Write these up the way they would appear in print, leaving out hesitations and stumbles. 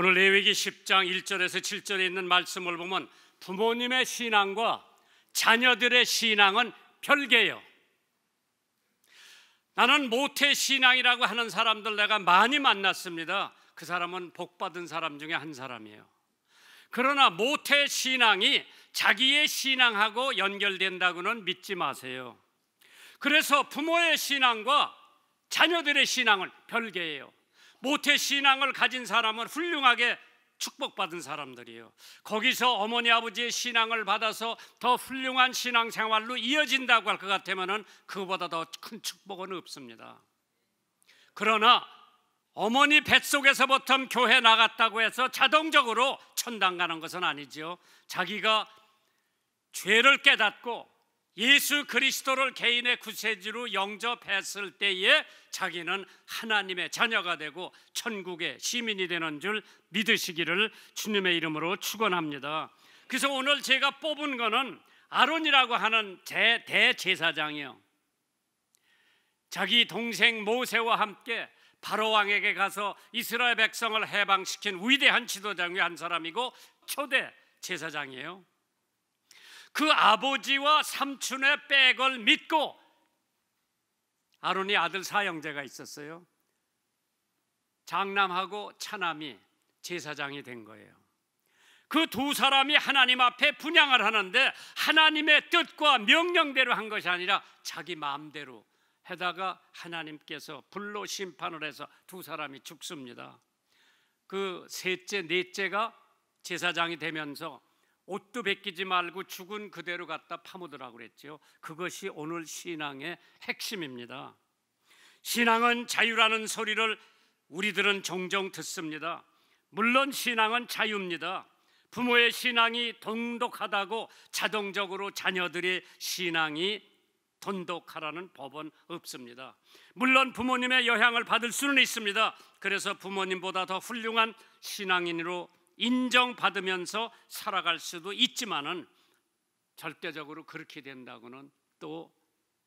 오늘 레위기 10장 1절에서 7절에 있는 말씀을 보면 부모님의 신앙과 자녀들의 신앙은 별개예요. 나는 모태신앙이라고 하는 사람들 내가 많이 만났습니다. 그 사람은 복받은 사람 중에 한 사람이에요. 그러나 모태신앙이 자기의 신앙하고 연결된다고는 믿지 마세요. 그래서 부모의 신앙과 자녀들의 신앙은 별개예요. 모태신앙을 가진 사람은 훌륭하게 축복받은 사람들이에요. 거기서 어머니 아버지의 신앙을 받아서 더 훌륭한 신앙생활로 이어진다고 할 것 같으면 그거보다 더 큰 축복은 없습니다. 그러나 어머니 뱃속에서부터 교회 나갔다고 해서 자동적으로 천당 가는 것은 아니죠. 자기가 죄를 깨닫고 예수 그리스도를 개인의 구세주로 영접했을 때에 자기는 하나님의 자녀가 되고 천국의 시민이 되는 줄 믿으시기를 주님의 이름으로 축원합니다. 그래서 오늘 제가 뽑은 거는 아론이라고 하는 대제사장이요, 자기 동생 모세와 함께 바로 왕에게 가서 이스라엘 백성을 해방시킨 위대한 지도자 중에 한 사람이고 초대 제사장이에요. 그 아버지와 삼촌의 백을 믿고 아론이 아들 사형제가 있었어요. 장남하고 차남이 제사장이 된 거예요. 그 두 사람이 하나님 앞에 분향을 하는데 하나님의 뜻과 명령대로 한 것이 아니라 자기 마음대로 하다가 하나님께서 불로 심판을 해서 두 사람이 죽습니다. 그 셋째, 넷째가 제사장이 되면서 옷도 벗기지 말고 죽은 그대로 갖다 파묻으라고 그랬죠. 그것이 오늘 신앙의 핵심입니다. 신앙은 자유라는 소리를 우리들은 종종 듣습니다. 물론 신앙은 자유입니다. 부모의 신앙이 돈독하다고 자동적으로 자녀들의 신앙이 돈독하라는 법은 없습니다. 물론 부모님의 영향을 받을 수는 있습니다. 그래서 부모님보다 더 훌륭한 신앙인으로 인정받으면서 살아갈 수도 있지만은 절대적으로 그렇게 된다고는 또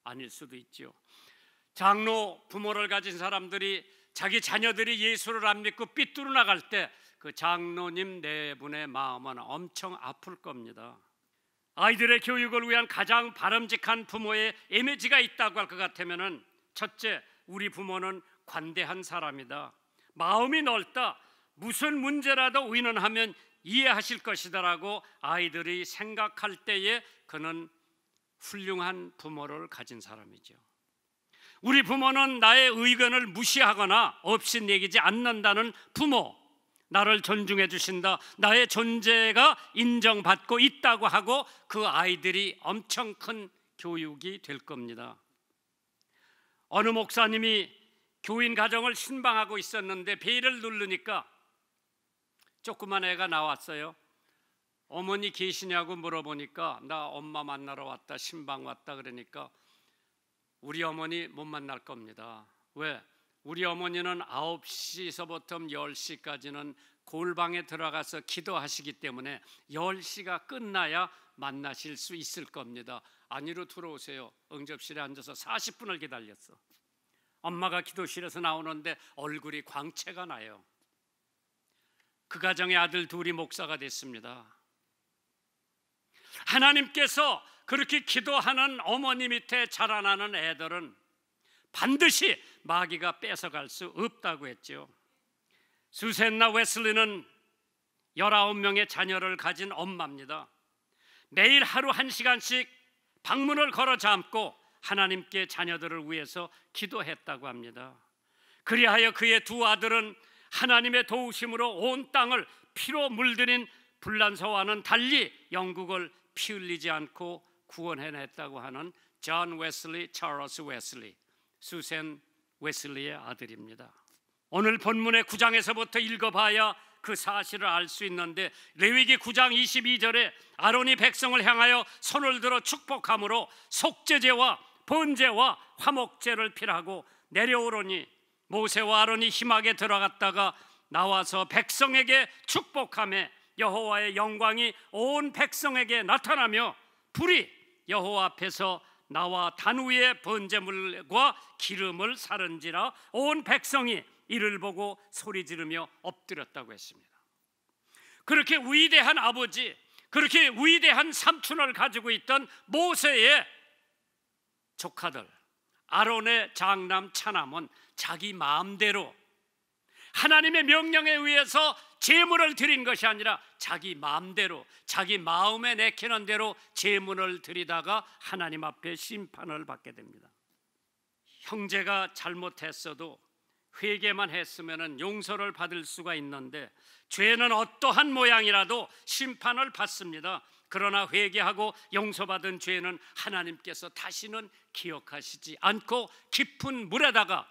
아닐 수도 있죠. 장로 부모를 가진 사람들이 자기 자녀들이 예수를 안 믿고 삐뚤어 나갈 때 그 장로님 네 분의 마음은 엄청 아플 겁니다. 아이들의 교육을 위한 가장 바람직한 부모의 이미지가 있다고 할 것 같으면은 첫째, 우리 부모는 관대한 사람이다, 마음이 넓다, 무슨 문제라도 의논하면 이해하실 것이다라고 아이들이 생각할 때에 그는 훌륭한 부모를 가진 사람이죠. 우리 부모는 나의 의견을 무시하거나 없이 내기지 않는다는 부모, 나를 존중해 주신다, 나의 존재가 인정받고 있다고 하고 그 아이들이 엄청 큰 교육이 될 겁니다. 어느 목사님이 교인 가정을 신방하고 있었는데 베일을 누르니까 조그만 애가 나왔어요. 어머니 계시냐고 물어보니까 나 엄마 만나러 왔다, 신방 왔다 그러니까 우리 어머니 못 만날 겁니다. 왜? 우리 어머니는 9시서부터 10시까지는 골방에 들어가서 기도하시기 때문에 10시가 끝나야 만나실 수 있을 겁니다. 안으로 들어오세요. 응접실에 앉아서 40분을 기다렸어. 엄마가 기도실에서 나오는데 얼굴이 광채가 나요. 그 가정의 아들 둘이 목사가 됐습니다. 하나님께서 그렇게 기도하는 어머니 밑에 자라나는 애들은 반드시 마귀가 뺏어갈 수 없다고 했죠. 수샌나 웨슬리는 19명의 자녀를 가진 엄마입니다. 매일 하루 1시간씩 방문을 걸어 잠고 하나님께 자녀들을 위해서 기도했다고 합니다. 그리하여 그의 두 아들은 하나님의 도우심으로 온 땅을 피로 물들인 불란서와는 달리 영국을 피 흘리지 않고 구원해냈다고 하는 존 웨슬리, 찰스 웨슬리, 수샌 웨슬리의 아들입니다. 오늘 본문의 9장에서부터 읽어봐야 그 사실을 알 수 있는데 레위기 9장 22절에 아론이 백성을 향하여 손을 들어 축복함으로 속죄제와 번제와 화목제를 필하고 내려오르니 모세와 아론이 힘하게 들어갔다가 나와서 백성에게 축복하며 여호와의 영광이 온 백성에게 나타나며 불이 여호와 앞에서 나와 단 위에 번제물과 기름을 사른지라 온 백성이 이를 보고 소리 지르며 엎드렸다고 했습니다. 그렇게 위대한 아버지, 그렇게 위대한 삼촌을 가지고 있던 모세의 조카들, 아론의 장남 차남은 자기 마음대로 하나님의 명령에 의해서 제물을 드린 것이 아니라 자기 마음대로, 자기 마음에 내키는 대로 제물을 드리다가 하나님 앞에 심판을 받게 됩니다. 형제가 잘못했어도 회개만 했으면 용서를 받을 수가 있는데, 죄는 어떠한 모양이라도 심판을 받습니다. 그러나 회개하고 용서받은 죄는 하나님께서 다시는 기억하시지 않고 깊은 물에다가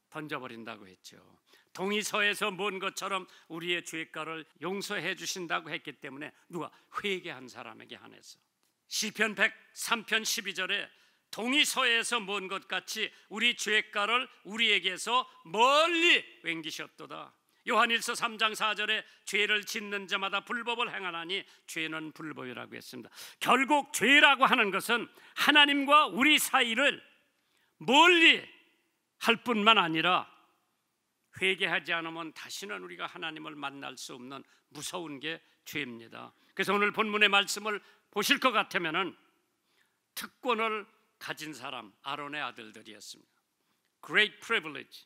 던져버린다고 했죠. 동의서에서 뭔 것처럼 우리의 죄가를 용서해 주신다고 했기 때문에 누가 회개한 사람에게 한해서 시편 103편 12절에 동의서에서 뭔 것 같이 우리 죄가를 우리에게서 멀리 옮기셨도다. 요한일서 3장 4절에 죄를 짓는 자마다 불법을 행하나니 죄는 불법이라고 했습니다. 결국 죄라고 하는 것은 하나님과 우리 사이를 멀리 할 뿐만 아니라 회개하지 않으면 다시는 우리가 하나님을 만날 수 없는 무서운 게 죄입니다. 그래서 오늘 본문의 말씀을 보실 것 같으면은 특권을 가진 사람, 아론의 아들들이었습니다. Great privilege.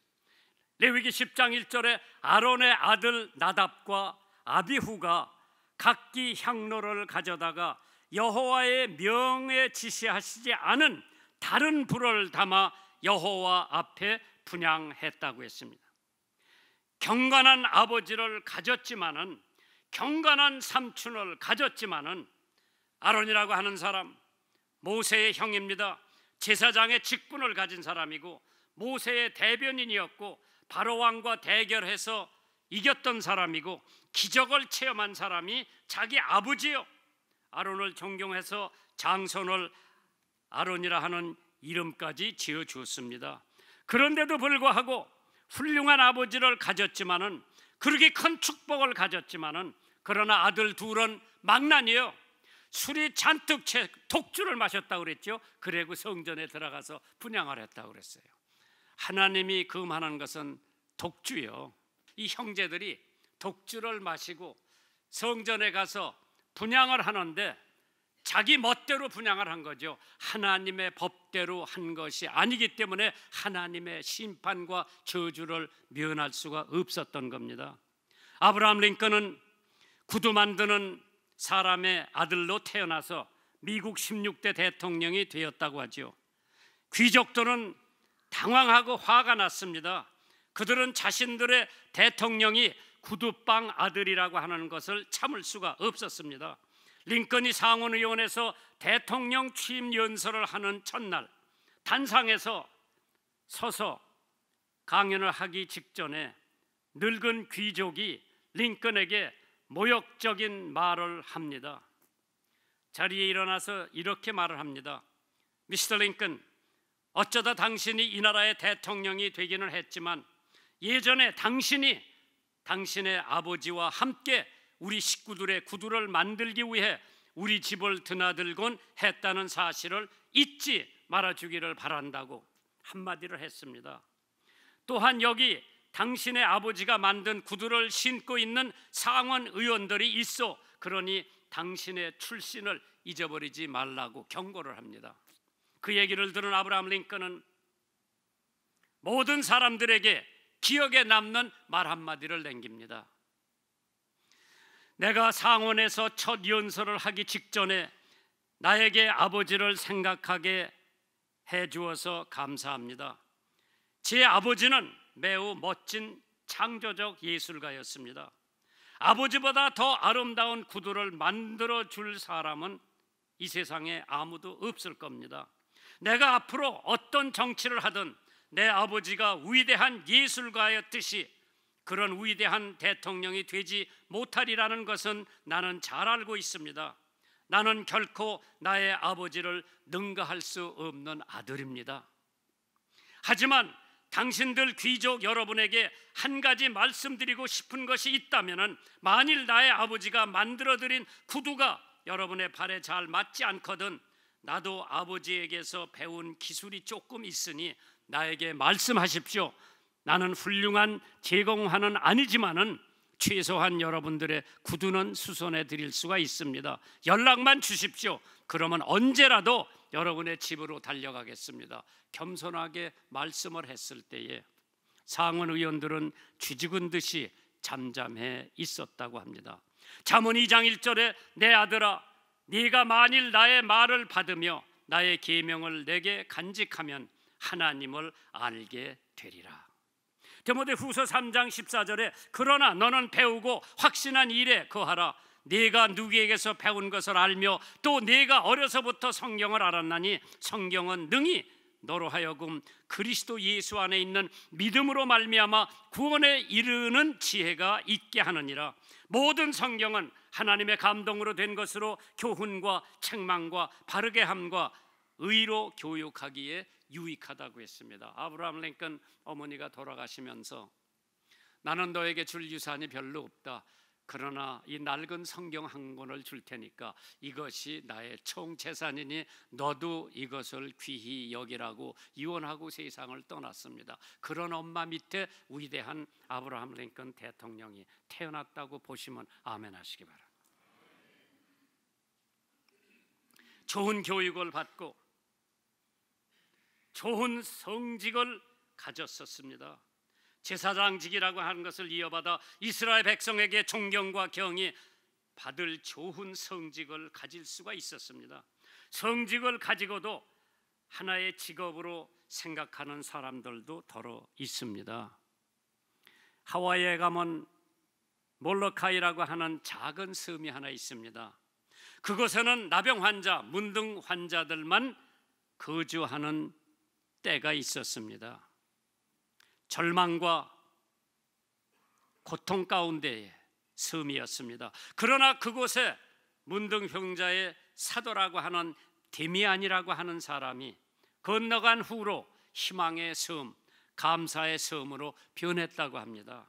레위기 10장 1절에 아론의 아들 나답과 아비후가 각기 향로를 가져다가 여호와의 명에 지시하시지 않은 다른 불을 담아 여호와 앞에 분향했다고 했습니다. 경건한 아버지를 가졌지만은, 경건한 삼촌을 가졌지만은 아론이라고 하는 사람, 모세의 형입니다. 제사장의 직분을 가진 사람이고 모세의 대변인이었고 바로 왕과 대결해서 이겼던 사람이고 기적을 체험한 사람이 자기 아버지요. 아론을 존경해서 장손을 아론이라 하는 이름까지 지어주었습니다. 그런데도 불구하고 훌륭한 아버지를 가졌지만은, 그렇게 큰 축복을 가졌지만은, 그러나 아들 둘은 망나니요. 술이 잔뜩 채 독주를 마셨다고 그랬죠. 그리고 성전에 들어가서 분향을 했다고 그랬어요. 하나님이 금하는 것은 독주요. 이 형제들이 독주를 마시고 성전에 가서 분향을 하는데 자기 멋대로 분향을 한 거죠. 하나님의 법대로 한 것이 아니기 때문에 하나님의 심판과 저주를 면할 수가 없었던 겁니다. 아브라함 링컨은 구두 만드는 사람의 아들로 태어나서 미국 16대 대통령이 되었다고 하죠. 귀족들은 당황하고 화가 났습니다. 그들은 자신들의 대통령이 구두방 아들이라고 하는 것을 참을 수가 없었습니다. 링컨이 상원의원에서 대통령 취임 연설을 하는 첫날 단상에서 서서 강연을 하기 직전에 늙은 귀족이 링컨에게 모욕적인 말을 합니다. 자리에 일어나서 이렇게 말을 합니다. 미스터 링컨, 어쩌다 당신이 이 나라의 대통령이 되기는 했지만 예전에 당신이 당신의 아버지와 함께 우리 식구들의 구두를 만들기 위해 우리 집을 드나들곤 했다는 사실을 잊지 말아주기를 바란다고 한마디를 했습니다. 또한 여기 당신의 아버지가 만든 구두를 신고 있는 상원 의원들이 있어, 그러니 당신의 출신을 잊어버리지 말라고 경고를 합니다. 그 얘기를 들은 아브라함 링컨은 모든 사람들에게 기억에 남는 말 한마디를 남깁니다. 내가 상원에서 첫 연설을 하기 직전에 나에게 아버지를 생각하게 해주어서 감사합니다. 제 아버지는 매우 멋진 창조적 예술가였습니다. 아버지보다 더 아름다운 구두를 만들어 줄 사람은 이 세상에 아무도 없을 겁니다. 내가 앞으로 어떤 정치를 하든 내 아버지가 위대한 예술가였듯이 그런 위대한 대통령이 되지 못하리라는 것은 나는 잘 알고 있습니다. 나는 결코 나의 아버지를 능가할 수 없는 아들입니다. 하지만 당신들 귀족 여러분에게 한 가지 말씀드리고 싶은 것이 있다면, 만일 나의 아버지가 만들어드린 구두가 여러분의 발에 잘 맞지 않거든 나도 아버지에게서 배운 기술이 조금 있으니 나에게 말씀하십시오. 나는 훌륭한 제공하는 아니지만은 최소한 여러분들의 구두는 수선해 드릴 수가 있습니다. 연락만 주십시오. 그러면 언제라도 여러분의 집으로 달려가겠습니다. 겸손하게 말씀을 했을 때에 상원 의원들은 쥐죽은 듯이 잠잠해 있었다고 합니다. 잠언 2장 1절에 내 아들아 네가 만일 나의 말을 받으며 나의 계명을 내게 간직하면 하나님을 알게 되리라. 디모데후서 3장 14절에 그러나 너는 배우고 확신한 일에 거하라. 네가 누구에게서 배운 것을 알며 또 네가 어려서부터 성경을 알았나니 성경은 능히 너로 하여금 그리스도 예수 안에 있는 믿음으로 말미암아 구원에 이르는 지혜가 있게 하느니라. 모든 성경은 하나님의 감동으로 된 것으로 교훈과 책망과 바르게 함과 의로 교육하기에 유익하다고 했습니다. 아브라함 링컨 어머니가 돌아가시면서 나는 너에게 줄 유산이 별로 없다. 그러나 이 낡은 성경 한 권을 줄 테니까 이것이 나의 총재산이니 너도 이것을 귀히 여기라고 유언하고 세상을 떠났습니다. 그런 엄마 밑에 위대한 아브라함 링컨 대통령이 태어났다고 보시면 아멘 하시기 바랍니다. 좋은 교육을 받고 좋은 성직을 가졌었습니다. 제사장직이라고 하는 것을 이어받아 이스라엘 백성에게 존경과 경의 받을 좋은 성직을 가질 수가 있었습니다. 성직을 가지고도 하나의 직업으로 생각하는 사람들도 더러 있습니다. 하와이에 가면 몰로카이라고 하는 작은 섬이 하나 있습니다. 그곳에는 나병 환자, 문둥 환자들만 거주하는 때가 있었습니다. 절망과 고통 가운데의 섬이었습니다. 그러나 그곳에 문둥병자의 사도라고 하는 데미안이라고 하는 사람이 건너간 후로 희망의 섬, 감사의 섬으로 변했다고 합니다.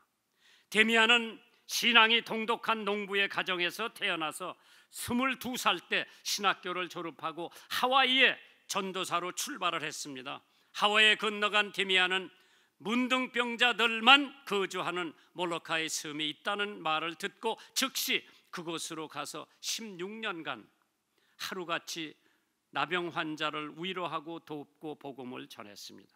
데미안은 신앙이 동독한 농부의 가정에서 태어나서 22살 때 신학교를 졸업하고 하와이에 전도사로 출발을 했습니다. 하와이에 건너간 데미안은 문둥병자들만 거주하는 몰로카의 섬이 있다는 말을 듣고 즉시 그곳으로 가서 16년간 하루같이 나병 환자를 위로하고 돕고 복음을 전했습니다.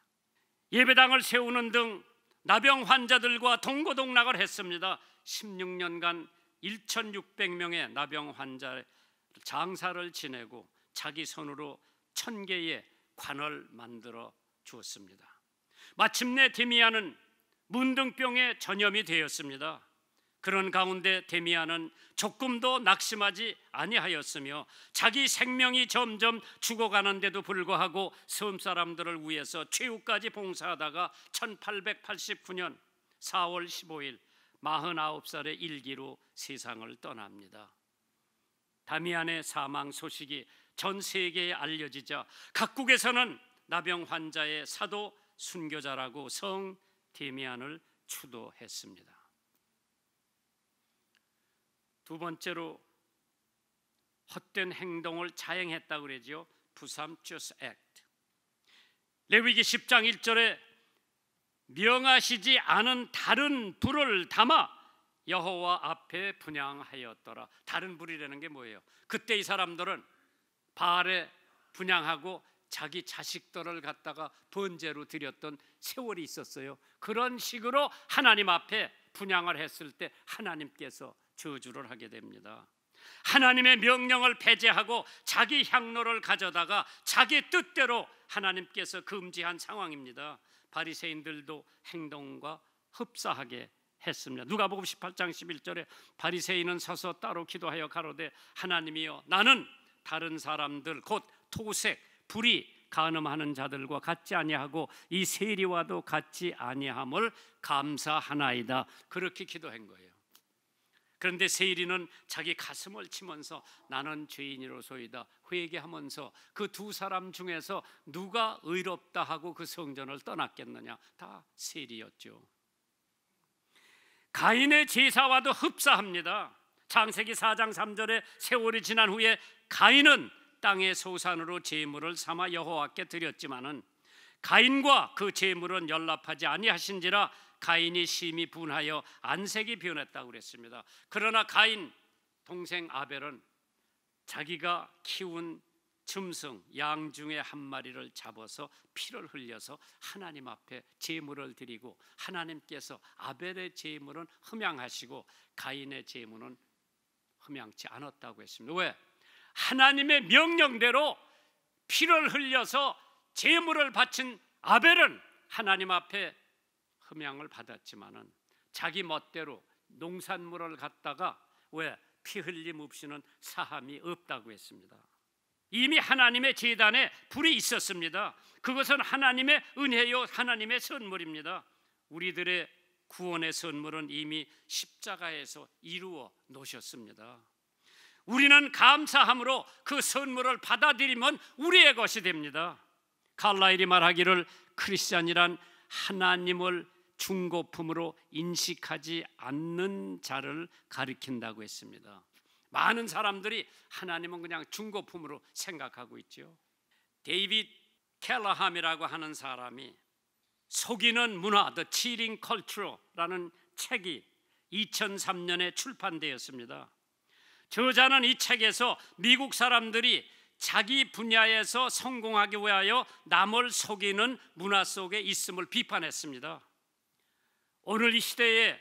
예배당을 세우는 등 나병 환자들과 동고동락을 했습니다. 16년간 1,600명의 나병 환자의 장사를 지내고 자기 손으로 1,000개의 관을 만들어 주었습니다. 마침내 데미안은 문둥병에 전염이 되었습니다. 그런 가운데 데미안은 조금도 낙심하지 아니하였으며 자기 생명이 점점 죽어가는데도 불구하고 섬 사람들을 위해서 최후까지 봉사하다가 1889년 4월 15일 49살의 일기로 세상을 떠납니다. 데미안의 사망 소식이 전 세계에 알려지자 각국에서는 나병 환자의 사도 순교자라고 성 데미안을 추도했습니다. 두 번째로 헛된 행동을 자행했다고 그러죠. 부삼주스 액트. 레위기 10장 1절에 명하시지 않은 다른 불을 담아 여호와 앞에 분향하였더라. 다른 불이라는 게 뭐예요? 그때 이 사람들은 바알에 분향하고 자기 자식들을 갖다가 번제로 드렸던 세월이 있었어요. 그런 식으로 하나님 앞에 분향을 했을 때 하나님께서 저주를 하게 됩니다. 하나님의 명령을 배제하고 자기 향로를 가져다가 자기 뜻대로 하나님께서 금지한 상황입니다. 바리새인들도 행동과 흡사하게 했습니다. 누가복음 18장 11절에 바리새인은 서서 따로 기도하여 가로되 하나님이여 나는 다른 사람들 곧 토색 불이 간음하는 자들과 같지 아니하고 이 세리와도 같지 아니함을 감사하나이다. 그렇게 기도한 거예요. 그런데 세리는 자기 가슴을 치면서 나는 죄인이로소이다 회개하면서 그 두 사람 중에서 누가 의롭다 하고 그 성전을 떠났겠느냐? 다 세리였죠. 가인의 제사와도 흡사합니다. 창세기 4장 3절에 세월이 지난 후에 가인은 땅의 소산으로 제물을 삼아 여호와께 드렸지만은 가인과 그 제물은 연락하지 아니하신지라 가인이 심히 분하여 안색이 변했다고 그랬습니다. 그러나 가인 동생 아벨은 자기가 키운 짐승 양 중에 한 마리를 잡아서 피를 흘려서 하나님 앞에 제물을 드리고 하나님께서 아벨의 제물은 흠양하시고 가인의 제물은 흠양치 않았다고 했습니다. 왜? 하나님의 명령대로 피를 흘려서 제물을 바친 아벨은 하나님 앞에 흠양을 받았지만은 자기 멋대로 농산물을 갖다가 왜 피 흘림 없이는 사함이 없다고 했습니다. 이미 하나님의 제단에 불이 있었습니다. 그것은 하나님의 은혜요 하나님의 선물입니다. 우리들의 구원의 선물은 이미 십자가에서 이루어 놓으셨습니다. 우리는 감사함으로 그 선물을 받아들이면 우리의 것이 됩니다. 칼라일이 말하기를 크리스찬이란 하나님을 중고품으로 인식하지 않는 자를 가리킨다고 했습니다. 많은 사람들이 하나님은 그냥 중고품으로 생각하고 있죠. 데이빗 켈러함이라고 하는 사람이 속이는 문화, The Cheating Culture라는 책이 2003년에 출판되었습니다. 저자는 이 책에서 미국 사람들이 자기 분야에서 성공하기 위하여 남을 속이는 문화 속에 있음을 비판했습니다. 오늘 이 시대에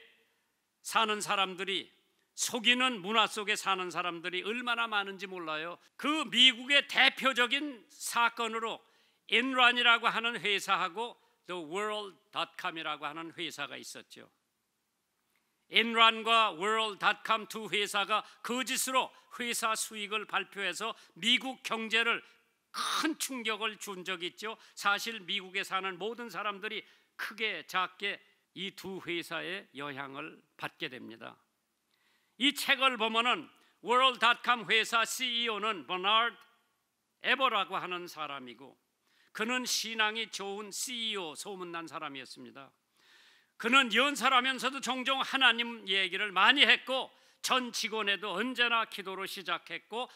사는 사람들이 속이는 문화 속에 사는 사람들이 얼마나 많은지 몰라요. 그 미국의 대표적인 사건으로 엔런이라고 하는 회사하고 TheWorld.com이라고 하는 회사가 있었죠. 엔런과 World.com 두 회사가 거짓으로 회사 수익을 발표해서 미국 경제를 큰 충격을 준 적이 있죠. 사실 미국에 사는 모든 사람들이 크게 작게 이 두 회사의 영향을 받게 됩니다. 이 책을 보면은 World.com 회사 CEO는 버나드 에버라고 하는 사람이고 그는 신앙이 좋은 CEO 소문난 사람이었습니다. 그는 연설하면서도 종종 하나님 얘기를 많이 했고 전 직원에도 언제나 기도로 시작했고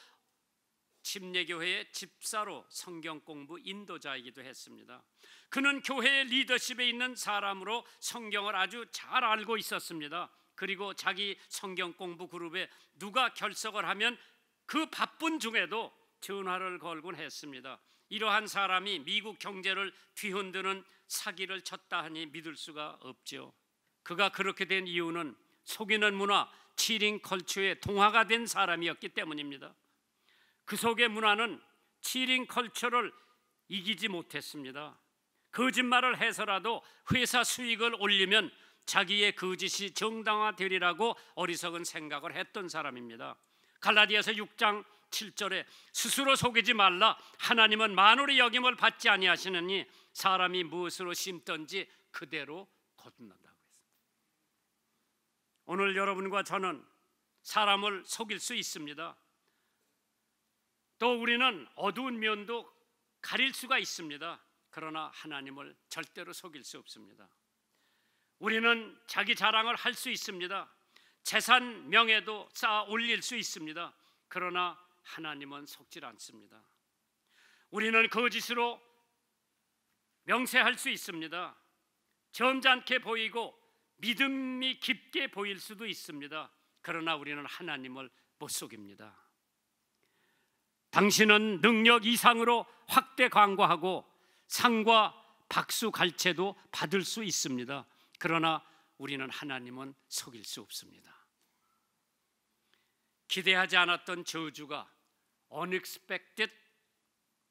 침례교회의 집사로 성경 공부 인도자이기도 했습니다. 그는 교회의 리더십에 있는 사람으로 성경을 아주 잘 알고 있었습니다. 그리고 자기 성경 공부 그룹에 누가 결석을 하면 그 바쁜 중에도 전화를 걸곤 했습니다. 이러한 사람이 미국 경제를 뒤흔드는 사기를 쳤다 하니 믿을 수가 없죠. 그가 그렇게 된 이유는 속이는 문화, 치링 컬처에 동화가 된 사람이었기 때문입니다. 그 속의 문화는 치링 컬처를 이기지 못했습니다. 거짓말을 해서라도 회사 수익을 올리면 자기의 거짓이 정당화되리라고 어리석은 생각을 했던 사람입니다. 갈라디아서 6장 7절에 스스로 속이지 말라. 하나님은 만월의 여김을 받지 아니하시느니 사람이 무엇으로 심든지 그대로 거둔다고 했습니다. 오늘 여러분과 저는 사람을 속일 수 있습니다. 또 우리는 어두운 면도 가릴 수가 있습니다. 그러나 하나님을 절대로 속일 수 없습니다. 우리는 자기 자랑을 할 수 있습니다. 재산, 명예도 쌓아 올릴 수 있습니다. 그러나 하나님은 속질 않습니다. 우리는 거짓으로 명세할 수 있습니다. 점잖게 보이고 믿음이 깊게 보일 수도 있습니다. 그러나 우리는 하나님을 못 속입니다. 당신은 능력 이상으로 확대 광고하고 상과 박수 갈채도 받을 수 있습니다. 그러나 우리는 하나님은 속일 수 없습니다. 기대하지 않았던 저주가 unexpected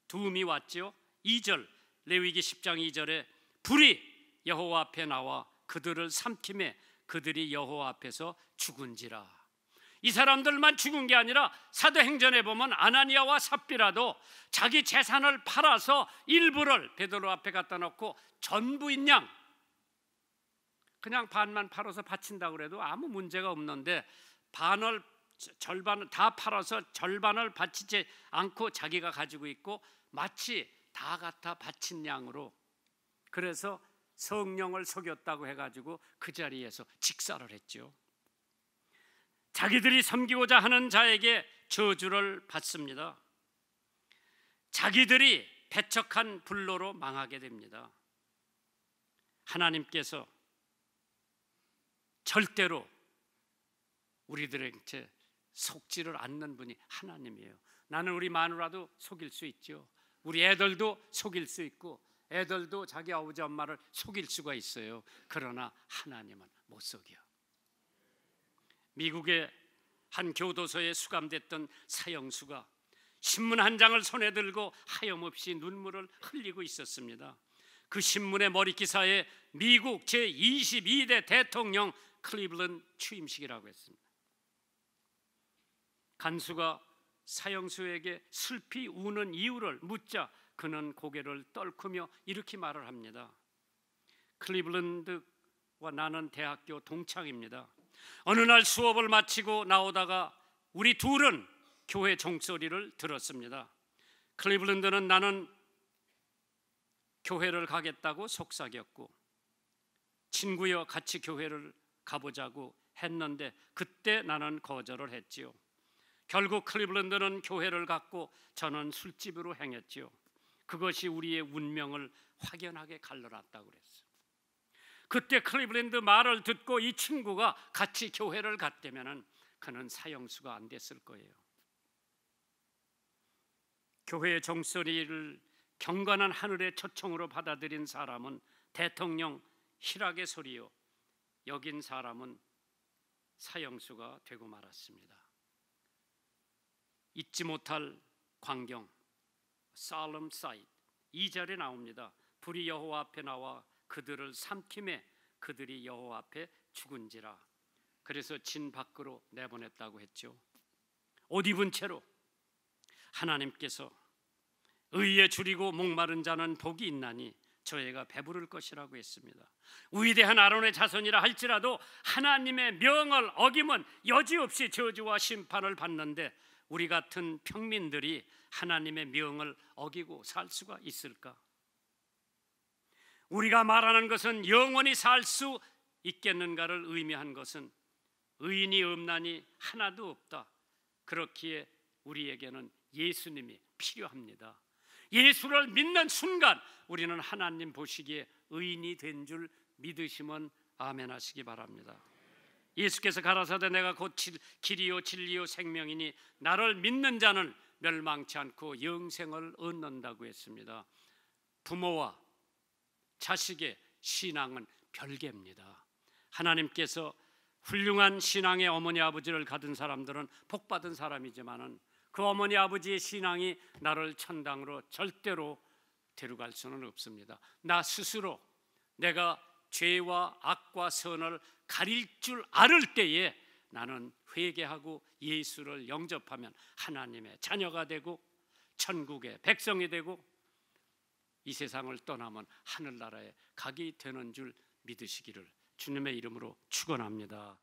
도움이 왔죠. 2절 레위기 10장 2절에 불이 여호와 앞에 나와 그들을 삼킴에 그들이 여호와 앞에서 죽은지라. 이 사람들만 죽은 게 아니라 사도행전에 보면 아나니아와 삽비라도 자기 재산을 팔아서 일부를 베드로 앞에 갖다 놓고 전부인 양 그냥 반만 팔아서 바친다고 그래도 아무 문제가 없는데 절반을 다 팔아서 절반을 바치지 않고 자기가 가지고 있고 마치 다 갖다 바친 양으로 그래서 성령을 속였다고 해가지고 그 자리에서 직사를 했죠. 자기들이 섬기고자 하는 자에게 저주를 받습니다. 자기들이 배척한 불로로 망하게 됩니다. 하나님께서 절대로 우리들에게 속지를 않는 분이 하나님이에요. 나는 우리 마누라도 속일 수 있죠. 우리 애들도 속일 수 있고, 애들도 자기 아버지 엄마를 속일 수가 있어요. 그러나 하나님은 못 속여. 미국의 한 교도소에 수감됐던 사형수가 신문 한 장을 손에 들고 하염없이 눈물을 흘리고 있었습니다. 그 신문의 머리 기사에 미국 제22대 대통령 클리블랜드 취임식이라고 했습니다. 간수가 사형수에게 슬피 우는 이유를 묻자 그는 고개를 떨구며 이렇게 말을 합니다. 클리블랜드와 나는 대학교 동창입니다. 어느 날 수업을 마치고 나오다가 우리 둘은 교회 종소리를 들었습니다. 클리블랜드는 나는 교회를 가겠다고 속삭였고, 친구여 같이 교회를 가보자고 했는데 그때 나는 거절을 했지요. 결국 클리블랜드는 교회를 갔고 저는 술집으로 행했지요. 그것이 우리의 운명을 확연하게 갈라놨다고 그랬어요. 그때 클리블랜드 말을 듣고 이 친구가 같이 교회를 갔다면 그는 사형수가 안 됐을 거예요. 교회의 종소리를 경건한 하늘의 초청으로 받아들인 사람은 대통령 희락의 소리요, 여긴 사람은 사형수가 되고 말았습니다. 잊지 못할 광경, solemn sight, 2절에 나옵니다. 불이 여호와 앞에 나와 그들을 삼킴에 그들이 여호와 앞에 죽은지라. 그래서 진 밖으로 내보냈다고 했죠. 옷 입은 채로 하나님께서 의에 줄이고 목마른 자는 복이 있나니 저희가 배부를 것이라고 했습니다. 위대한 아론의 자손이라 할지라도 하나님의 명을 어기면 여지없이 저주와 심판을 받는데 우리 같은 평민들이 하나님의 명을 어기고 살 수가 있을까? 우리가 말하는 것은 영원히 살 수 있겠는가를 의미한 것은 의인이 없나니 하나도 없다. 그렇기에 우리에게는 예수님이 필요합니다. 예수를 믿는 순간 우리는 하나님 보시기에 의인이 된 줄 믿으시면 아멘 하시기 바랍니다. 예수께서 가라사대 내가 곧 길이요 진리요 생명이니 나를 믿는 자는 멸망치 않고 영생을 얻는다고 했습니다. 부모와 자식의 신앙은 별개입니다. 하나님께서 훌륭한 신앙의 어머니 아버지를 가진 사람들은 복받은 사람이지만은 그 어머니 아버지의 신앙이 나를 천당으로 절대로 데려갈 수는 없습니다. 나 스스로 내가 죄와 악과 선을 가릴 줄 알을 때에 나는 회개하고 예수를 영접하면 하나님의 자녀가 되고 천국의 백성이 되고 이 세상을 떠나면 하늘나라에 가게 되는 줄 믿으시기를 주님의 이름으로 축원합니다.